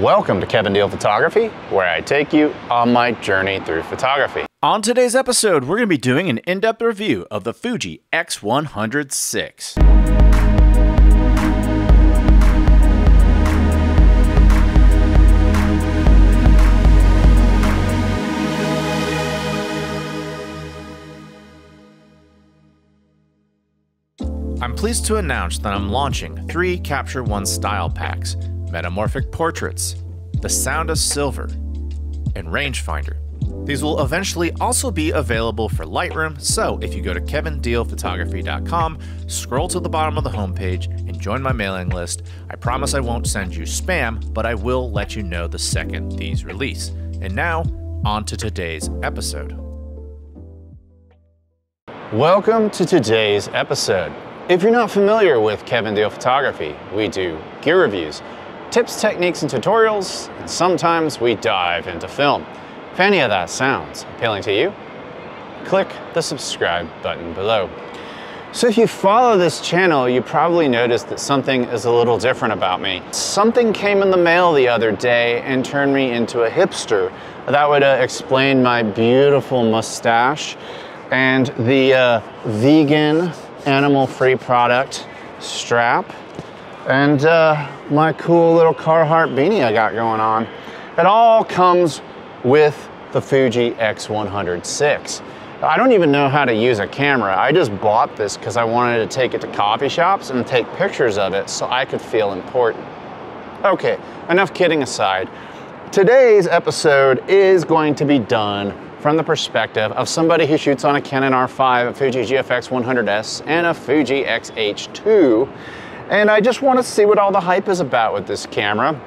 Welcome to Kevin Deal Photography, where I take you on my journey through photography. On today's episode, we're going to be doing an in-depth review of the Fuji X100VI. I'm pleased to announce that I'm launching 3 Capture One style packs: Metamorphic Portraits, The Sound of Silver, and Rangefinder. These will eventually also be available for Lightroom, so if you go to kevindealphotography.com, scroll to the bottom of the homepage, and join my mailing list, I promise I won't send you spam, but I will let you know the second these release. And now, on to today's episode. Welcome to today's episode. If you're not familiar with Kevin Deal Photography, we do gear reviews, tips, techniques, and tutorials, and sometimes we dive into film. If any of that sounds appealing to you, click the subscribe button below. So if you follow this channel, you probably noticed that something is a little different about me. Something came in the mail the other day and turned me into a hipster. That would explain my beautiful mustache and the vegan, animal-free product strap, and my cool little Carhartt beanie I got going on. It all comes with the Fuji X100VI. I don't even know how to use a camera. I just bought this because I wanted to take it to coffee shops and take pictures of it so I could feel important. Okay, enough kidding aside. Today's episode is going to be done from the perspective of somebody who shoots on a Canon R5, a Fuji GFX 100S, and a Fuji X-H2. And I just want to see what all the hype is about with this camera.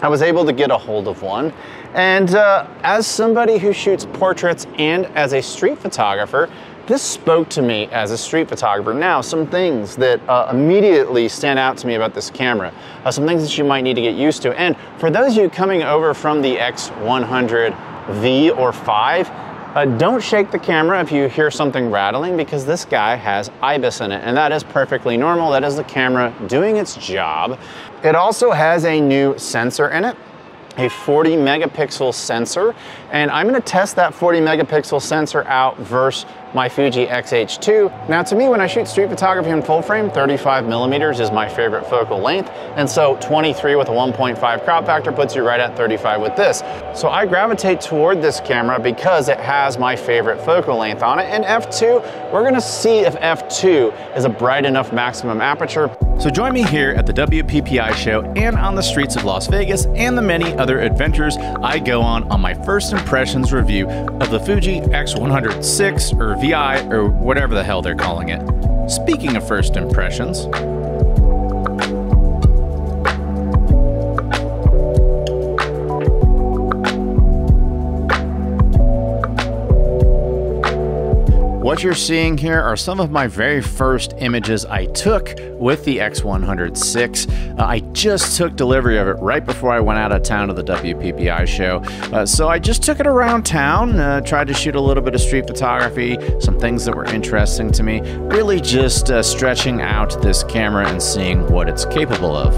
I was able to get a hold of one. And as somebody who shoots portraits and as a street photographer, this spoke to me as a street photographer. Now, some things that immediately stand out to me about this camera, some things that you might need to get used to. And for those of you coming over from the X100V or 5, don't shake the camera if you hear something rattling, because this guy has IBIS in it, and that is perfectly normal. That is the camera doing its job. It also has a new sensor in it, a 40 megapixel sensor, and I'm going to test that 40 megapixel sensor out versus my Fuji X-H2. Now, to me, when I shoot street photography in full frame, 35 millimeters is my favorite focal length, and so 23 with a 1.5 crop factor puts you right at 35 with this. So I gravitate toward this camera because it has my favorite focal length on it. And f2, we're gonna see if f2 is a bright enough maximum aperture. So join me here at the WPPI show and on the streets of Las Vegas and the many other adventures I go on my first impressions review of the Fuji X100VI or VI or whatever the hell they're calling it. Speaking of first impressions, what you're seeing here are some of my very first images I took with the X100VI. I just took delivery of it right before I went out of town to the WPPI show. So I just took it around town, tried to shoot a little bit of street photography, some things that were interesting to me, really just stretching out this camera and seeing what it's capable of.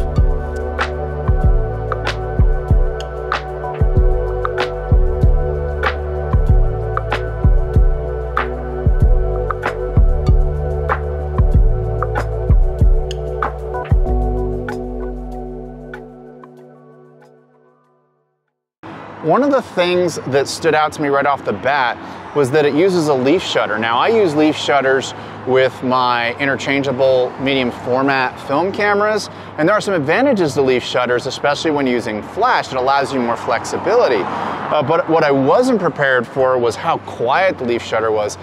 One of the things that stood out to me right off the bat was that it uses a leaf shutter. Now, I use leaf shutters with my interchangeable medium format film cameras, and there are some advantages to leaf shutters, especially when using flash. It allows you more flexibility. But what I wasn't prepared for was how quiet the leaf shutter was.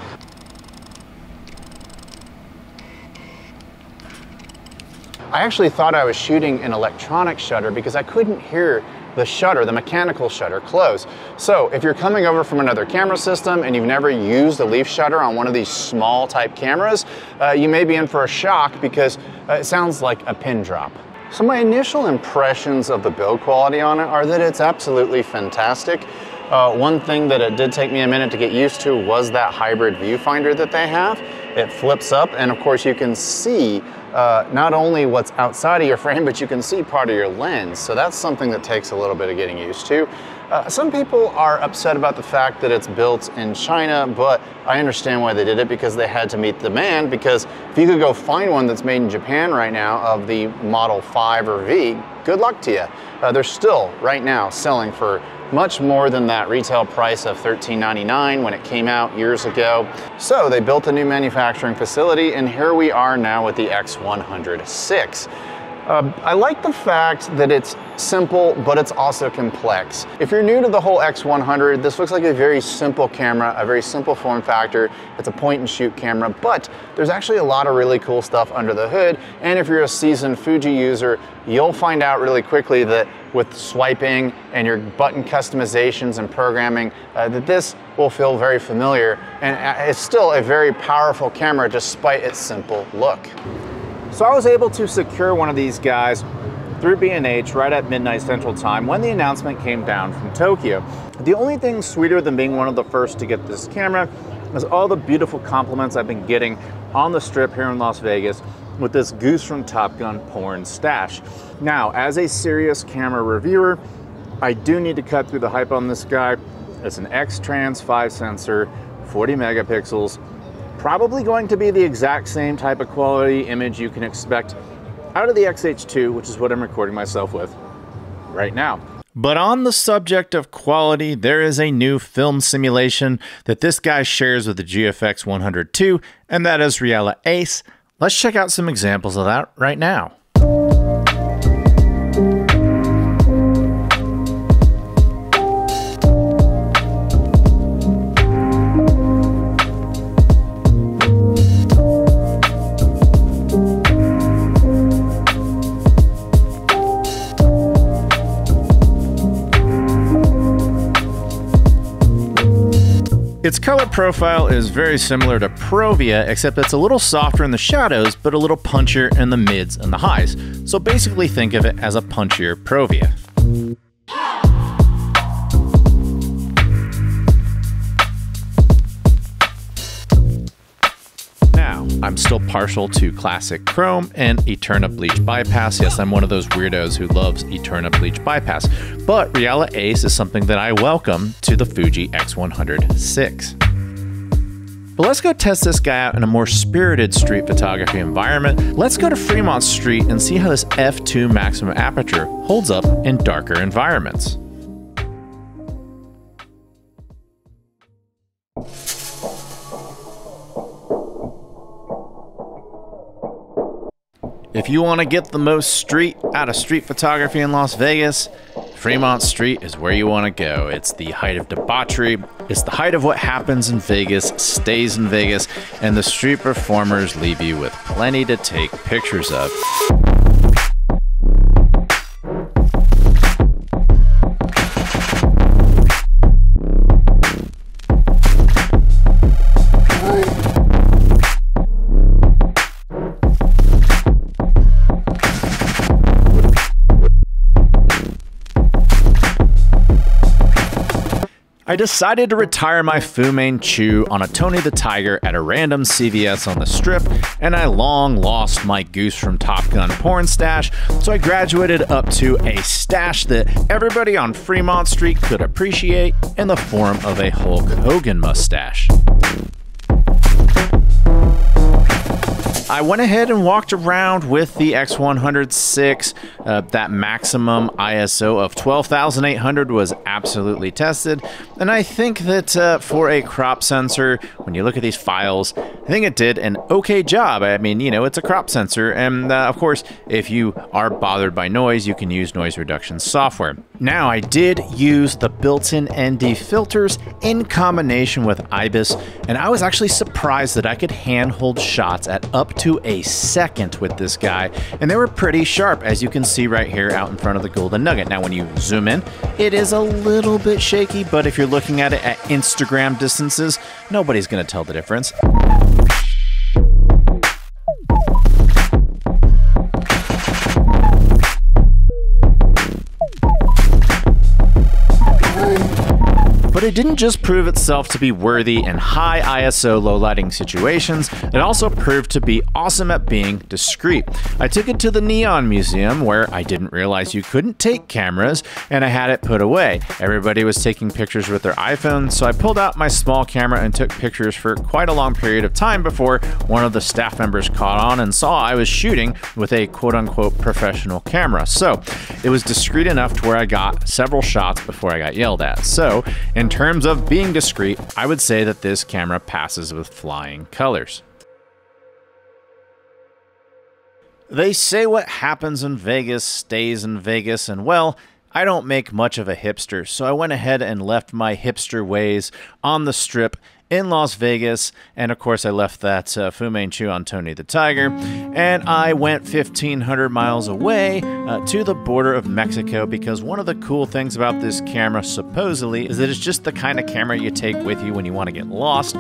I actually thought I was shooting an electronic shutter because I couldn't hear the shutter, the mechanical shutter, close. So if you're coming over from another camera system and you've never used a leaf shutter on one of these small type cameras, you may be in for a shock because it sounds like a pin drop. So my initial impressions of the build quality on it are that it's absolutely fantastic. One thing that it did take me a minute to get used to was that hybrid viewfinder that they have. It flips up, and of course you can see not only what's outside of your frame, but you can see part of your lens. So that's something that takes a little bit of getting used to. Some people are upset about the fact that it's built in China, but I understand why they did it, because they had to meet demand. Because if you could go find one that's made in Japan right now of the Model 5 or V, good luck to you. They're still right now selling for much more than that retail price of $13.99 when it came out years ago. So they built a new manufacturing facility, and here we are now with the X100VI. I like the fact that it's simple, but it's also complex. If you're new to the whole X100, this looks like a very simple camera, a very simple form factor. It's a point and shoot camera, but there's actually a lot of really cool stuff under the hood. And if you're a seasoned Fuji user, you'll find out really quickly that with swiping and your button customizations and programming, that this will feel very familiar. And it's still a very powerful camera despite its simple look. So I was able to secure one of these guys through B&H right at midnight Central Time when the announcement came down from Tokyo. The only thing sweeter than being one of the first to get this camera is all the beautiful compliments I've been getting on the strip here in Las Vegas with this Goose from Top Gun porn stash. Now, as a serious camera reviewer, I do need to cut through the hype on this guy. It's an X-Trans 5 sensor, 40 megapixels, probably going to be the exact same type of quality image you can expect out of the XH2, which is what I'm recording myself with right now. But on the subject of quality, there is a new film simulation that this guy shares with the GFX 100 II, and that is Reala Ace. Let's check out some examples of that right now. Its color profile is very similar to Provia, except it's a little softer in the shadows, but a little punchier in the mids and the highs. So basically think of it as a punchier Provia. Now, I'm still partial to classic chrome and Eterna bleach bypass. Yes, I'm one of those weirdos who loves Eterna bleach bypass, but Reala Ace is something that I welcome to the Fuji X100VI. But let's go test this guy out in a more spirited street photography environment. Let's go to Fremont Street and see how this f2 maximum aperture holds up in darker environments. If you want to get the most street out of street photography in Las Vegas, Fremont Street is where you want to go. It's the height of debauchery, it's the height of what happens in Vegas, stays in Vegas, and the street performers leave you with plenty to take pictures of. I decided to retire my Fu Manchu on a Tony the Tiger at a random CVS on the Strip, and I long lost my Goose from Top Gun porn stash, so I graduated up to a stash that everybody on Fremont Street could appreciate in the form of a Hulk Hogan mustache. I went ahead and walked around with the X100VI. That maximum ISO of 12,800 was absolutely tested, and I think that for a crop sensor, when you look at these files, I think it did an okay job. I mean, you know, it's a crop sensor, and of course, if you are bothered by noise, you can use noise reduction software. Now, I did use the built-in ND filters in combination with IBIS, and I was actually surprised that I could handhold shots at up to a second with this guy, and they were pretty sharp, as you can see right here out in front of the Golden Nugget. Now, when you zoom in, it is a little bit shaky, but if you're looking at it at Instagram distances, nobody's gonna tell the difference. But it didn't just prove itself to be worthy in high ISO low lighting situations, it also proved to be awesome at being discreet. I took it to the Neon Museum, where I didn't realize you couldn't take cameras, and I had it put away. Everybody was taking pictures with their iPhones, so I pulled out my small camera and took pictures for quite a long period of time before one of the staff members caught on and saw I was shooting with a quote-unquote professional camera. So it was discreet enough to where I got several shots before I got yelled at. So in terms of being discreet, I would say that this camera passes with flying colors. They say what happens in Vegas stays in Vegas, and well, I don't make much of a hipster, so I went ahead and left my hipster ways on the strip in Las Vegas, and of course I left that Fu Manchu on Tony the Tiger, and I went 1,500 miles away to the border of Mexico, because one of the cool things about this camera supposedly is that it's just the kind of camera you take with you when you want to get lost,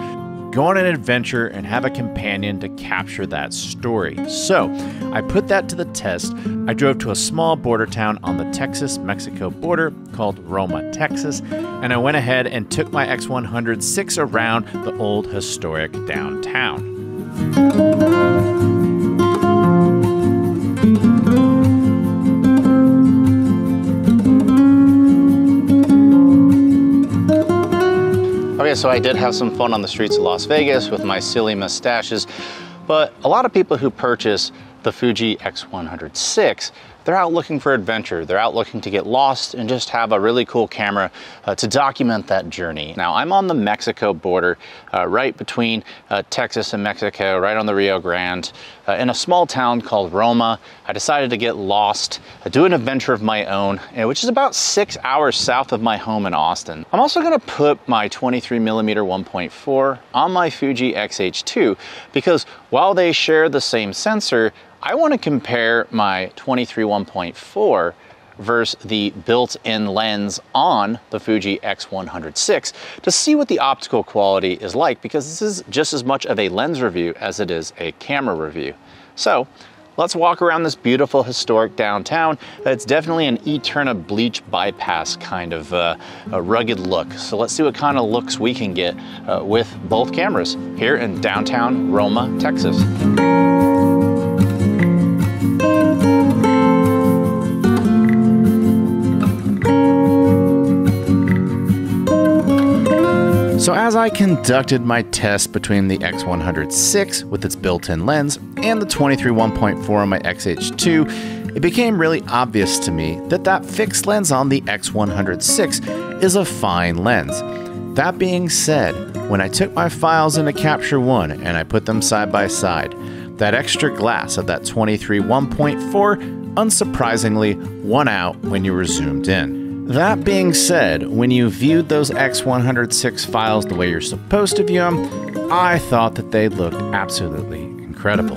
go on an adventure, and have a companion to capture that story. So I put that to the test. I drove to a small border town on the Texas-Mexico border called Roma, Texas, and I went ahead and took my X100VI around the old historic downtown. Okay, so I did have some fun on the streets of Las Vegas with my silly mustaches, but a lot of people who purchase the Fuji X100VI, they're out looking for adventure. They're out looking to get lost and just have a really cool camera to document that journey. Now, I'm on the Mexico border, right between Texas and Mexico, right on the Rio Grande, in a small town called Roma. I decided to get lost, do an adventure of my own, which is about 6 hours south of my home in Austin. I'm also gonna put my 23mm 1.4 on my Fuji X-H2, because while they share the same sensor, I want to compare my 23 1.4 versus the built-in lens on the Fuji X100VI to see what the optical quality is like, because this is just as much of a lens review as it is a camera review. So let's walk around this beautiful historic downtown. It's definitely an Eterna bleach bypass kind of a rugged look. So let's see what kind of looks we can get with both cameras here in downtown Roma, Texas. So as I conducted my test between the X100VI with its built-in lens and the 23 1.4 on my X-H2, it became really obvious to me that that fixed lens on the X100VI is a fine lens. That being said, when I took my files into Capture One and I put them side by side, that extra glass of that 23 1.4 unsurprisingly won out when you were zoomed in. That being said, when you viewed those X100VI files the way you're supposed to view them, I thought that they looked absolutely incredible.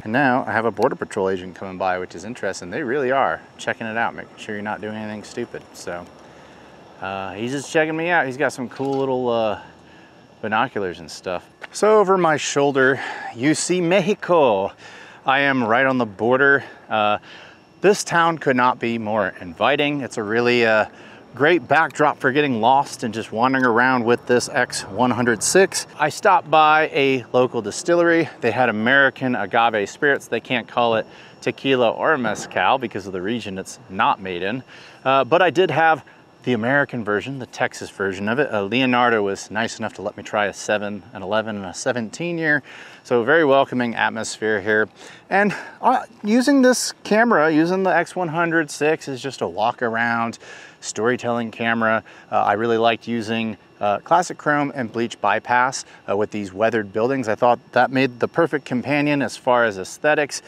Now I have a Border Patrol agent coming by, which is interesting. They really are checking it out, making sure you're not doing anything stupid. So he's just checking me out. He's got some cool little binoculars and stuff. So over my shoulder, you see Mexico. I am right on the border. This town could not be more inviting. It's a really great backdrop for getting lost and just wandering around with this X100VI. I stopped by a local distillery. They had American agave spirits. They can't call it tequila or mezcal because of the region it's not made in. But I did have the American version, the Texas version of it. Leonardo was nice enough to let me try a 7, an 11, and a 17 year. So very welcoming atmosphere here. And using this camera, using the X100VI is just a walk around storytelling camera. I really liked using classic chrome and bleach bypass with these weathered buildings. I thought that made the perfect companion as far as aesthetics.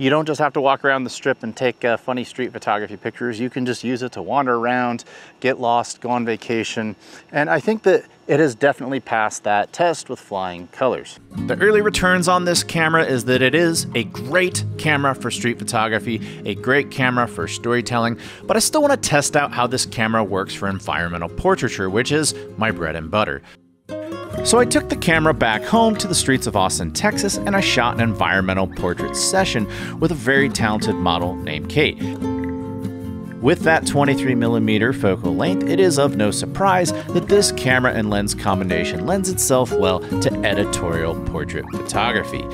You don't just have to walk around the strip and take funny street photography pictures. You can just use it to wander around, get lost, go on vacation. And I think that it has definitely passed that test with flying colors. The early returns on this camera is that it is a great camera for street photography, a great camera for storytelling, but I still want to test out how this camera works for environmental portraiture, which is my bread and butter. So I took the camera back home to the streets of Austin, Texas, and I shot an environmental portrait session with a very talented model named Kate. With that 23mm focal length, it is of no surprise that this camera and lens combination lends itself well to editorial portrait photography.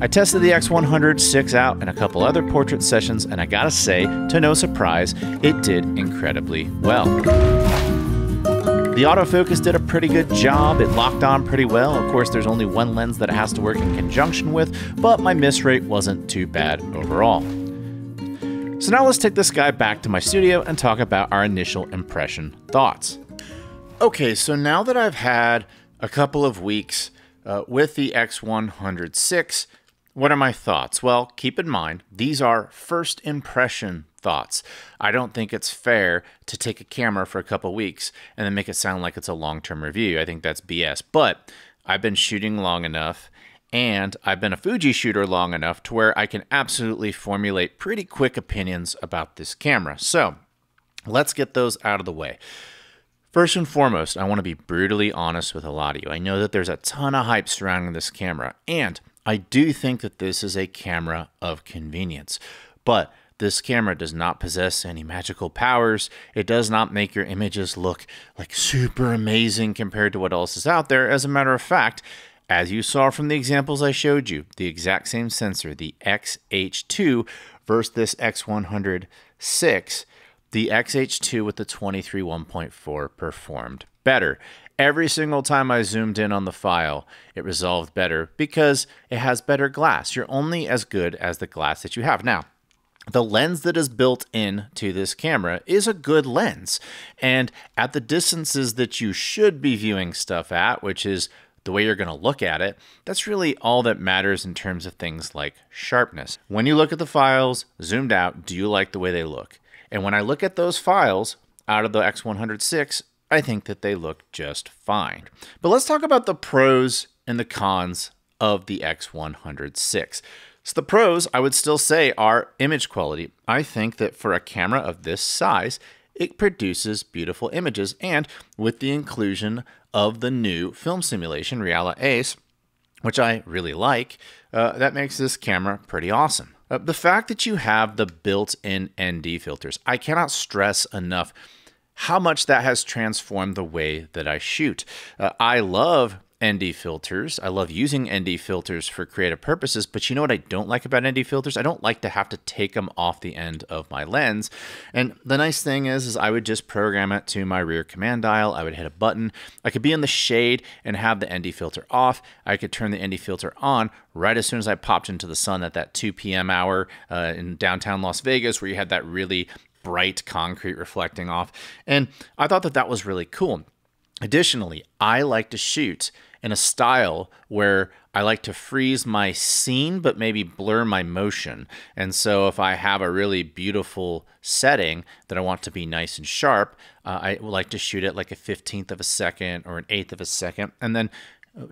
I tested the X100VI out in a couple other portrait sessions, and I gotta say, to no surprise, it did incredibly well. The autofocus did a pretty good job. It locked on pretty well. Of course, there's only one lens that it has to work in conjunction with, but my miss rate wasn't too bad overall. So now let's take this guy back to my studio and talk about our initial impression thoughts. Okay, so now that I've had a couple of weeks with the X100VI, what are my thoughts? Well, keep in mind, these are first impression thoughts. I don't think it's fair to take a camera for a couple weeks and then make it sound like it's a long-term review. I think that's BS, but I've been shooting long enough and I've been a Fuji shooter long enough to where I can absolutely formulate pretty quick opinions about this camera. So let's get those out of the way. First and foremost, I want to be brutally honest with a lot of you. I know that there's a ton of hype surrounding this camera, and I do think that this is a camera of convenience, but this camera does not possess any magical powers. It does not make your images look like super amazing compared to what else is out there. As a matter of fact, as you saw from the examples I showed you, the exact same sensor, the XH2 versus this X100VI, the XH2 with the 23-1.4 performed better. Every single time I zoomed in on the file, it resolved better because it has better glass. You're only as good as the glass that you have. Now, the lens that is built into this camera is a good lens. And at the distances that you should be viewing stuff at, which is the way you're going to look at it, that's really all that matters in terms of things like sharpness. When you look at the files zoomed out, do you like the way they look? And when I look at those files out of the X100VI, I think that they look just fine. But let's talk about the pros and the cons of the X100VI. So the pros, I would still say, are image quality. I think that for a camera of this size, it produces beautiful images. And with the inclusion of the new film simulation, Reala Ace, which I really like, that makes this camera pretty awesome. The fact that you have the built-in ND filters, I cannot stress enough how much that has transformed the way that I shoot. I love ND filters. I love using ND filters for creative purposes, but you know what I don't like about ND filters? I don't like to have to take them off the end of my lens. And the nice thing is I would just program it to my rear command dial. I would hit a button. I could be in the shade and have the ND filter off. I could turn the ND filter on right as soon as I popped into the sun at that 2 p.m. hour in downtown Las Vegas, where you had that really bright concrete reflecting off. And I thought that that was really cool. Additionally, I like to shoot in a style where I like to freeze my scene, but maybe blur my motion. And so if I have a really beautiful setting that I want to be nice and sharp, I like to shoot it like a 15th of a second or an 1/8 of a second, and then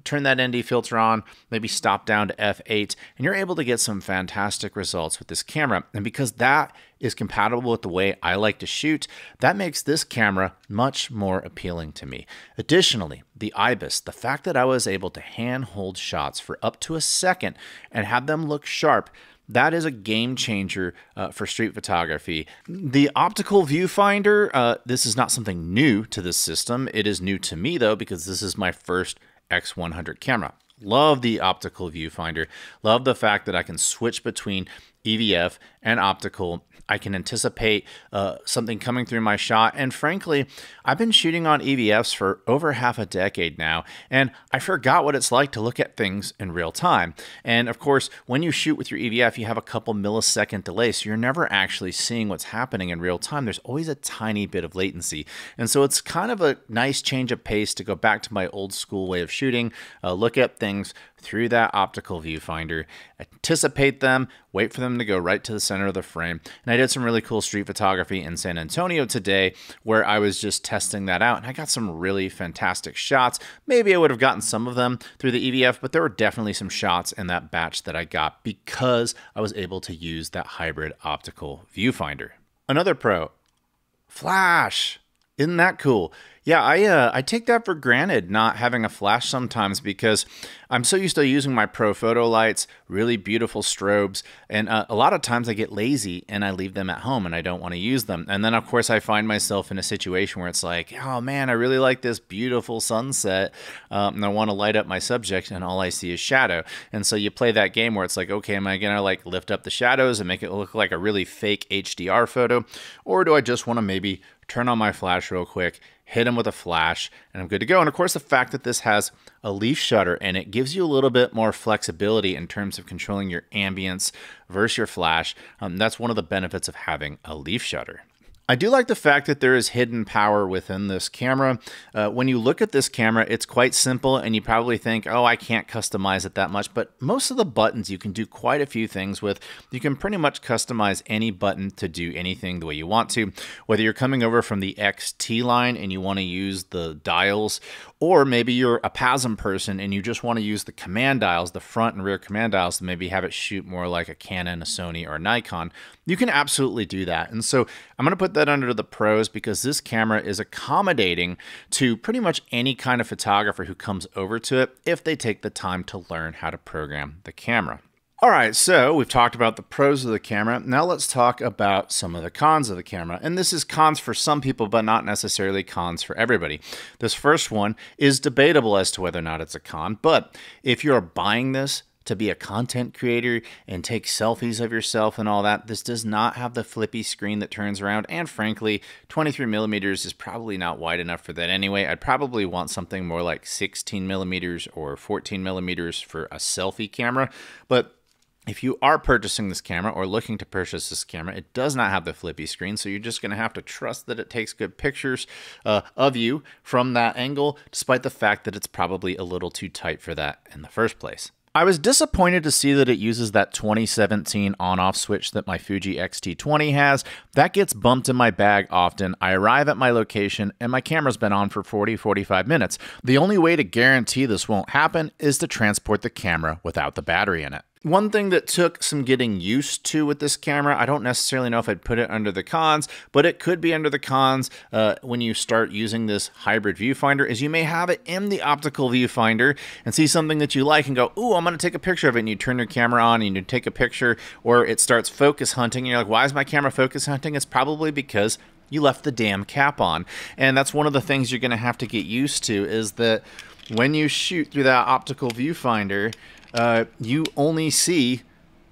turn that ND filter on, maybe stop down to f8, and you're able to get some fantastic results with this camera. And because that is compatible with the way I like to shoot, that makes this camera much more appealing to me. Additionally, the IBIS, the fact that I was able to hand hold shots for up to a second and have them look sharp, that is a game changer for street photography. The optical viewfinder, this is not something new to this system. It is new to me though, because this is my first X100 camera. Love the optical viewfinder. Love the fact that I can switch between EVF and optical. I can anticipate something coming through my shot. And frankly, I've been shooting on EVFs for over half a decade now, and I forgot what it's like to look at things in real time. And of course, when you shoot with your EVF, you have a couple millisecond delay, so you're never actually seeing what's happening in real time. There's always a tiny bit of latency. And so it's kind of a nice change of pace to go back to my old school way of shooting, look at things through that optical viewfinder, anticipate them, wait for them to go right to the center of the frame. And I did some really cool street photography in San Antonio today where I was just testing that out, and I got some really fantastic shots. Maybe I would have gotten some of them through the EVF, but there were definitely some shots in that batch that I got because I was able to use that hybrid optical viewfinder. Another pro, flash. Isn't that cool? Yeah, I take that for granted, not having a flash sometimes, because I'm so used to using my pro photo lights, really beautiful strobes, and a lot of times I get lazy and I leave them at home and I don't want to use them. And then of course I find myself in a situation where it's like, oh man, I really like this beautiful sunset, and I want to light up my subject, and all I see is shadow. And so you play that game where it's like, okay, am I gonna like lift up the shadows and make it look like a really fake HDR photo, or do I just want to maybe turn on my flash real quick, hit them with a flash, and I'm good to go. And of course, the fact that this has a leaf shutter and it gives you a little bit more flexibility in terms of controlling your ambience versus your flash. That's one of the benefits of having a leaf shutter. I do like the fact that there is hidden power within this camera. When you look at this camera, it's quite simple, and you probably think, oh, I can't customize it that much, but most of the buttons you can do quite a few things with. You can pretty much customize any button to do anything the way you want to, whether you're coming over from the XT line and you want to use the dials, or maybe you're a PASM person and you just want to use the command dials, the front and rear command dials, to maybe have it shoot more like a Canon, a Sony, or a Nikon. You can absolutely do that. And so I'm going to put that under the pros because this camera is accommodating to pretty much any kind of photographer who comes over to it if they take the time to learn how to program the camera. All right, so we've talked about the pros of the camera. Now let's talk about some of the cons of the camera. And this is cons for some people, but not necessarily cons for everybody. This first one is debatable as to whether or not it's a con, but if you're buying this to be a content creator and take selfies of yourself and all that, this does not have the flippy screen that turns around. And frankly, 23mm is probably not wide enough for that anyway. I'd probably want something more like 16mm or 14mm for a selfie camera. But if you are purchasing this camera or looking to purchase this camera, it does not have the flippy screen, so you're just going to have to trust that it takes good pictures of you from that angle, despite the fact that it's probably a little too tight for that in the first place. I was disappointed to see that it uses that 2017 on-off switch that my Fuji X-T20 has. That gets bumped in my bag often. I arrive at my location and my camera's been on for 40-45 minutes. The only way to guarantee this won't happen is to transport the camera without the battery in it. One thing that took some getting used to with this camera, I don't necessarily know if I'd put it under the cons, but it could be under the cons when you start using this hybrid viewfinder, is you may have it in the optical viewfinder and see something that you like and go, ooh, I'm going to take a picture of it, and you turn your camera on and you take a picture, or it starts focus hunting and you're like, why is my camera focus hunting? It's probably because you left the damn cap on. And that's one of the things you're going to have to get used to, is that when you shoot through that optical viewfinder, you only see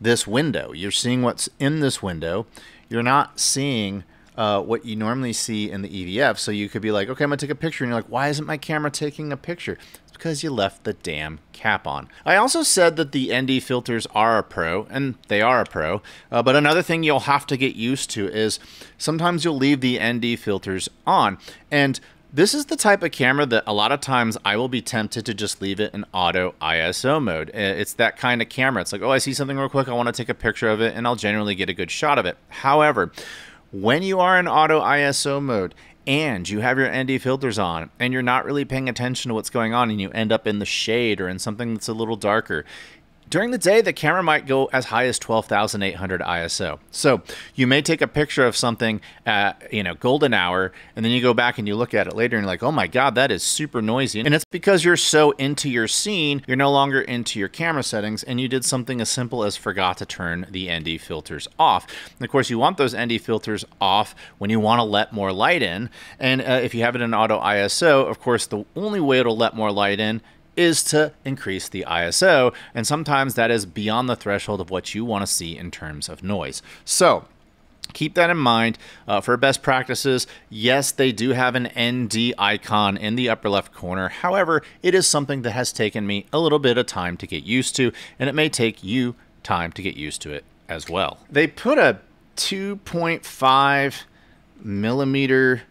this window. You're seeing what's in this window. You're not seeing what you normally see in the EVF. So you could be like, okay, I'm gonna take a picture, and you're like, why isn't my camera taking a picture? It's because you left the damn cap on. I also said that the ND filters are a pro, and they are a pro, but another thing you'll have to get used to is sometimes you'll leave the ND filters on, and this is the type of camera that a lot of times I will be tempted to just leave it in auto ISO mode. It's that kind of camera. It's like, oh, I see something real quick, I want to take a picture of it, and I'll generally get a good shot of it. However, when you are in auto ISO mode and you have your ND filters on and you're not really paying attention to what's going on, and you end up in the shade or in something that's a little darker, during the day, the camera might go as high as 12,800 ISO. So you may take a picture of something at, golden hour, and then you go back and you look at it later and you're like, oh my God, that is super noisy. And it's because you're so into your scene, you're no longer into your camera settings, and you did something as simple as forgot to turn the ND filters off. And of course, you want those ND filters off when you want to let more light in. And if you have it in auto ISO, of course, the only way it'll let more light in is to increase the ISO, and sometimes that is beyond the threshold of what you want to see in terms of noise. So keep that in mind. For best practices, yes, they do have an ND icon in the upper left corner. However, it is something that has taken me a little bit of time to get used to, and it may take you time to get used to it as well. They put a 2.5 millimeter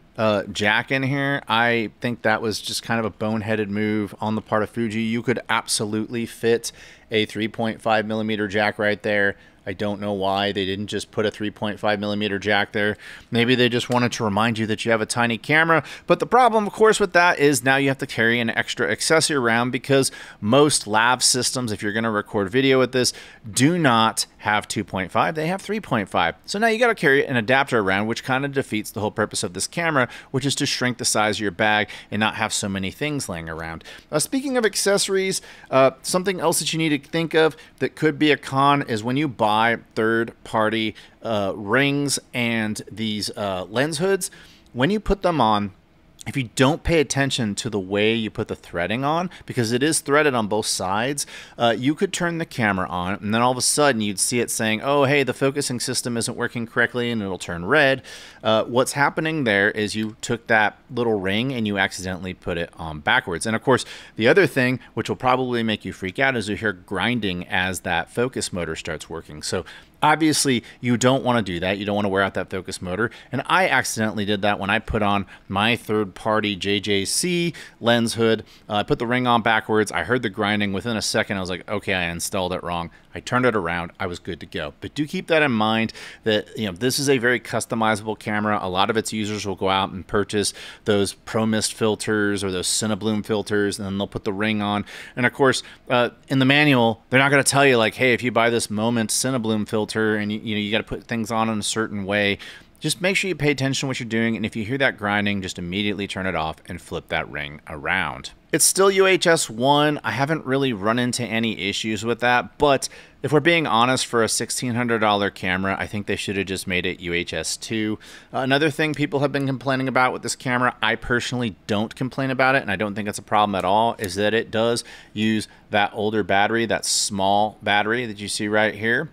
jack in here. I think that was just kind of a boneheaded move on the part of Fuji. You could absolutely fit a 3.5 millimeter jack right there. I don't know why they didn't just put a 3.5 millimeter jack there. Maybe they just wanted to remind you that you have a tiny camera. But the problem, of course, with that is now you have to carry an extra accessory around, because most lav systems, if you're going to record video with this, do not have 2.5. They have 3.5. So now you got to carry an adapter around, which kind of defeats the whole purpose of this camera, which is to shrink the size of your bag and not have so many things laying around. Speaking of accessories, something else that you need to think of that could be a con is when you buy third-party rings and these lens hoods, when you put them on, if you don't pay attention to the way you put the threading on, because it is threaded on both sides, you could turn the camera on and then all of a sudden you'd see it saying, oh, hey, the focusing system isn't working correctly, and it'll turn red. What's happening there is you took that little ring and you accidentally put it on backwards. And of course, the other thing, which will probably make you freak out, is you hear grinding as that focus motor starts working. So obviously, you don't want to do that. You don't want to wear out that focus motor. And I accidentally did that when I put on my third-party JJC lens hood. I put the ring on backwards. I heard the grinding. Within a second, I was like, okay, I installed it wrong. I turned it around. I was good to go. But do keep that in mind that, you know, this is a very customizable camera. A lot of its users will go out and purchase those Pro Mist filters or those Cinebloom filters, and then they'll put the ring on. And of course, in the manual, they're not going to tell you like, hey, if you buy this Moment Cinebloom filter and you got to put things on in a certain way. Just make sure you pay attention to what you're doing, and if you hear that grinding, just immediately turn it off and flip that ring around. It's still UHS 1. I haven't really run into any issues with that, but if we're being honest, for a $1,600 camera, I think they should have just made it UHS 2. Another thing people have been complaining about with this camera, I personally don't complain about it, and I don't think it's a problem at all, is that it does use that older battery, that small battery that you see right here.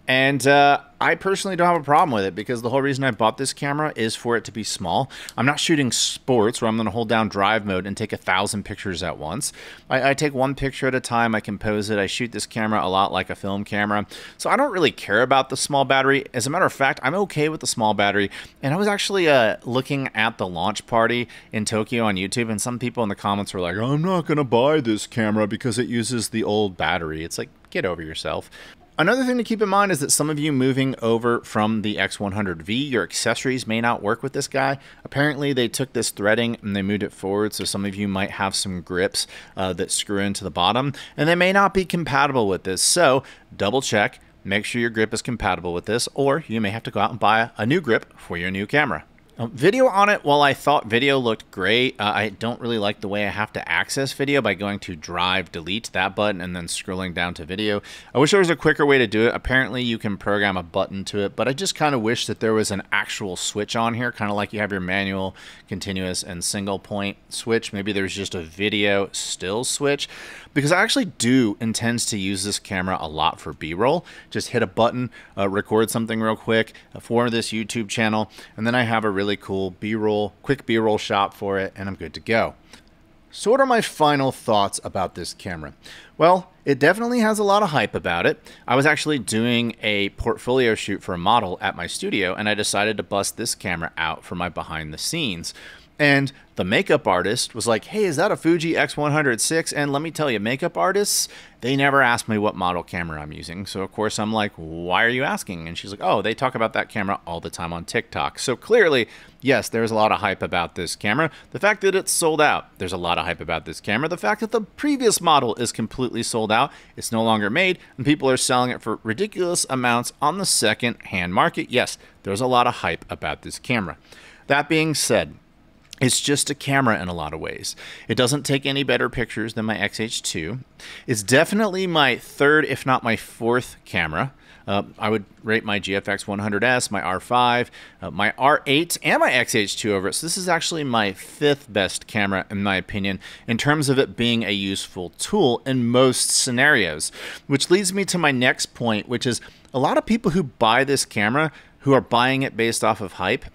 And I personally don't have a problem with it, because the whole reason I bought this camera is for it to be small. I'm not shooting sports where I'm going to hold down drive mode and take 1,000 pictures at once. I take one picture at a time. I compose it. I shoot this camera a lot like a film camera. So I don't really care about the small battery. As a matter of fact, I'm okay with the small battery. And I was actually looking at the launch party in Tokyo on YouTube, and some people in the comments were like, I'm not going to buy this camera because it uses the old battery. It's like, get over yourself. Another thing to keep in mind is that some of you moving over from the X100V, your accessories may not work with this guy. Apparently, they took this threading and they moved it forward, so some of you might have some grips that screw into the bottom, and they may not be compatible with this. So double check, make sure your grip is compatible with this, or you may have to go out and buy a new grip for your new camera. Video on it, while I thought video looked great, I don't really like the way I have to access video by going to drive, delete that button, and then scrolling down to video. I wish there was a quicker way to do it. Apparently, you can program a button to it, but I just kind of wish that there was an actual switch on here, kind of like you have your manual, continuous, and single point switch. Maybe there's just a video still switch, because I actually do intend to use this camera a lot for B-roll. Just hit a button, record something real quick for this YouTube channel, and then I have a really cool B-roll, quick B-roll shot for it, and I'm good to go. So what are my final thoughts about this camera? Well, it definitely has a lot of hype about it. I was actually doing a portfolio shoot for a model at my studio, and I decided to bust this camera out for my behind the scenes. And the makeup artist was like, hey, is that a Fuji X100VI? And let me tell you, makeup artists, they never ask me what model camera I'm using. So of course I'm like, why are you asking? And she's like, oh, they talk about that camera all the time on TikTok. So clearly, yes, there's a lot of hype about this camera. The fact that it's sold out, there's a lot of hype about this camera. The fact that the previous model is completely sold out, it's no longer made, and people are selling it for ridiculous amounts on the second-hand market. Yes, there's a lot of hype about this camera. That being said, it's just a camera in a lot of ways. It doesn't take any better pictures than my X-H2. It's definitely my third, if not my fourth camera. I would rate my GFX 100S, my R5, my R8, and my X-H2 over it. So this is actually my 5th best camera, in my opinion, in terms of it being a useful tool in most scenarios. Which leads me to my next point, which is a lot of people who buy this camera, who are buying it based off of hype,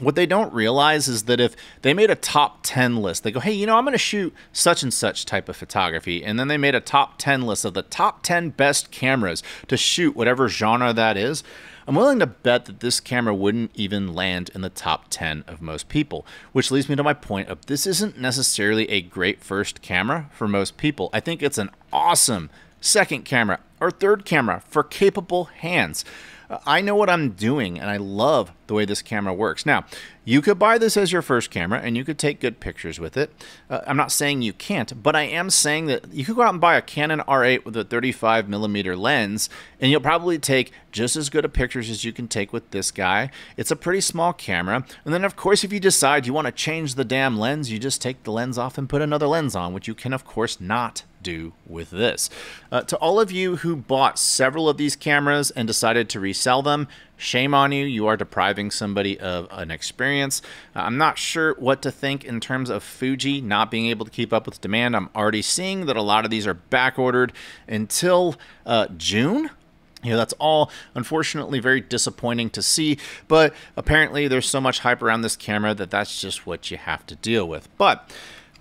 what they don't realize is that if they made a top 10 list, they go, hey, you know, I'm going to shoot such and such type of photography. And then they made a top 10 list of the top 10 best cameras to shoot whatever genre that is. I'm willing to bet that this camera wouldn't even land in the top 10 of most people, which leads me to my point of this isn't necessarily a great first camera for most people. I think it's an awesome second camera or third camera for capable hands. I know what I'm doing, and I love the way this camera works. Now, you could buy this as your first camera, and you could take good pictures with it. I'm not saying you can't, but I am saying that you could go out and buy a Canon R8 with a 35mm lens, and you'll probably take just as good of pictures as you can take with this guy. It's a pretty small camera. And then, of course, if you decide you want to change the damn lens, you just take the lens off and put another lens on, which you can, of course, not do with this. To all of you who bought several of these cameras and decided to resell them, shame on you. You are depriving somebody of an experience. I'm not sure what to think in terms of Fuji not being able to keep up with demand. I'm already seeing that a lot of these are back ordered until June. You know, that's all unfortunately very disappointing to see, but apparently there's so much hype around this camera that that's just what you have to deal with. But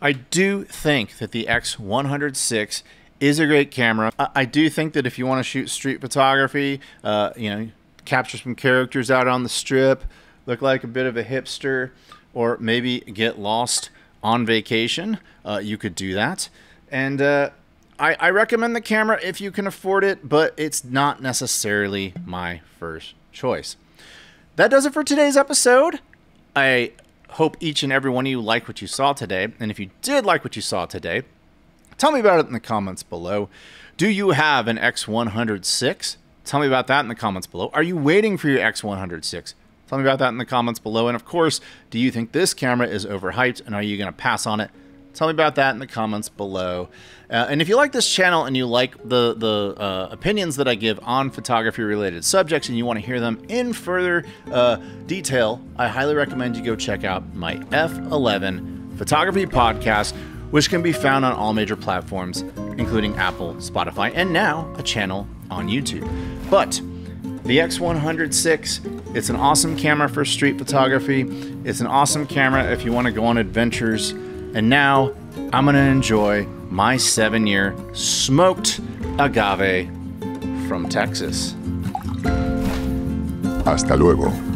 I do think that the X100VI is a great camera. I do think that if you want to shoot street photography, you know, capture some characters out on the strip, look like a bit of a hipster, or maybe get lost on vacation, you could do that. And I recommend the camera if you can afford it, but it's not necessarily my first choice. That does it for today's episode. I hope each and every one of you liked what you saw today. And if you did like what you saw today, tell me about it in the comments below. Do you have an X100VI? Tell me about that in the comments below. Are you waiting for your X100VI? Tell me about that in the comments below. And of course, do you think this camera is overhyped and are you going to pass on it? Tell me about that in the comments below. And if you like this channel and you like the opinions that I give on photography-related subjects and you want to hear them in further detail, I highly recommend you go check out my F11 Photography Podcast, which can be found on all major platforms, including Apple, Spotify, and now a channel on YouTube. But the X100VI, it's an awesome camera for street photography. It's an awesome camera if you want to go on adventures. And now I'm going to enjoy my 7-year smoked agave from Texas. Hasta luego.